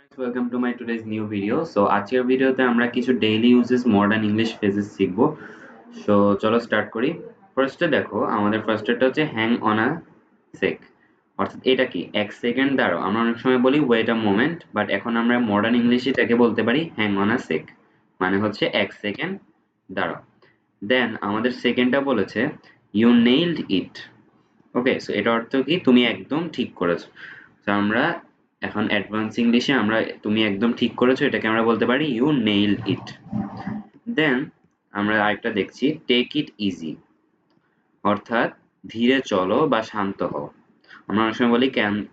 friends, welcome to my today's new video. So আজকের ভিডিওতে আমরা কিছু daily uses modern English phrases শিখবো। সো চলো স্টার্ট করি। ফার্স্টে দেখো আমাদের ফার্স্টেরটা হচ্ছে হ্যাং অন আ সেক, অর্থাৎ এটা কি এক সেকেন্ড দাঁড়াও। আমরা অনেক সময় বলি ওয়েট আ মোমেন্ট, বাট এখন আমরা মডার্ন ইংলিশে এটাকে বলতে পারি হ্যাং অন আ সেক, মানে হচ্ছে এক সেকেন্ড দাঁড়াও। দেন আমাদের সেকেন্ডটা বলেছে you nailed it. Okay, so এটা অর্থ কি তুমি একদম ঠিক করেছো। তো আমরা এখন অ্যাডভান্স ইংলিশে আমরা তুমি একদম ঠিক করেছো এটাকে আমরা বলতে পারি ইউ নেইল ইট। দেন আমরা আরেকটা দেখছি টেক ইট ইজি, অর্থাৎ ধীরে চলো বা শান্ত হও। আমরা অনেক সময় বলি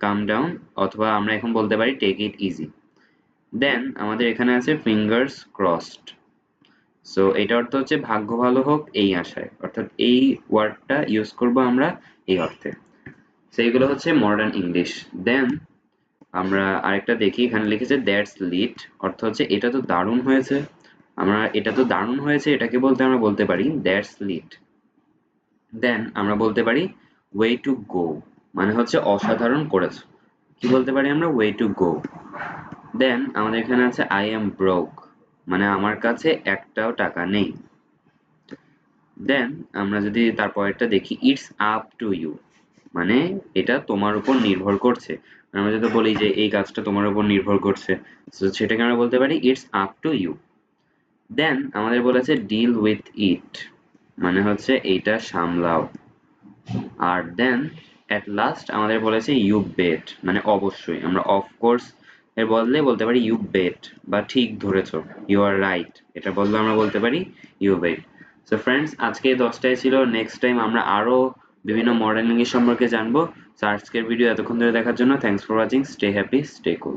কাম ডাউন, অথবা আমরা এখন বলতে পারি টেক ইট ইজি। দেন আমাদের এখানে আছে ফিঙ্গার্স ক্রসড। সো এটা অর্থ হচ্ছে ভাগ্য ভালো হোক এই আশায়, অর্থাৎ এই ওয়ার্ডটা ইউজ করব আমরা এই অর্থে। সেইগুলো হচ্ছে মডার্ন ইংলিশ। দেন আমরা আরেকটা দেখি, এখানে লিখেছে দ্যাটস লিট, অর্থ হচ্ছে এটা তো দারুণ হয়েছে। আমরা এটা তো দারুণ হয়েছে এটাকে বলতে আমরা বলতে পারি দ্যাটস লিট। দেন আমরা বলতে পারি ওয়ে টু গো, মানে হচ্ছে অসাধারণ করেছো। কি বলতে পারি আমরা ওয়ে টু গো। দেন আমাদের এখানে আছে আই এম ব্রোক, মানে আমার কাছে একটাও টাকা নেই। দেন আমরা যদি তারপরেরটা দেখি ইটস আপ টু ইউ, মানে এটা তোমার উপর নির্ভর করছে। আমরা যদি বলি যে এই কাজটা তোমার উপর নির্ভর করছে, তো সেটাকে আমরা বলতে পারি ইটস আপ টু ইউ। দেন আমাদের বলেছে ডিল উইথ ইট, মানে হচ্ছে এইটা সামলাও। আর দেন এট লাস্ট আমাদের বলেছে ইউ বেট, মানে অবশ্যই। আমরা অফকোর্স এর বদলে বলতে পারি ইউ বেট, বা ঠিক ধরেছো, ইউ আর রাইট, এটা বললে আমরা বলতে পারি ইউ বেট। সো ফ্রেন্ডস, আজকে এই 10টাই ছিল। নেক্সট টাইম আমরা আরো বিভিন্ন মডার্ন ইংলিশ সম্পর্কে জানবো। সো আজকের ভিডিও এতক্ষণ ধরে দেখার জন্য thanks for watching. Stay happy, stay cool.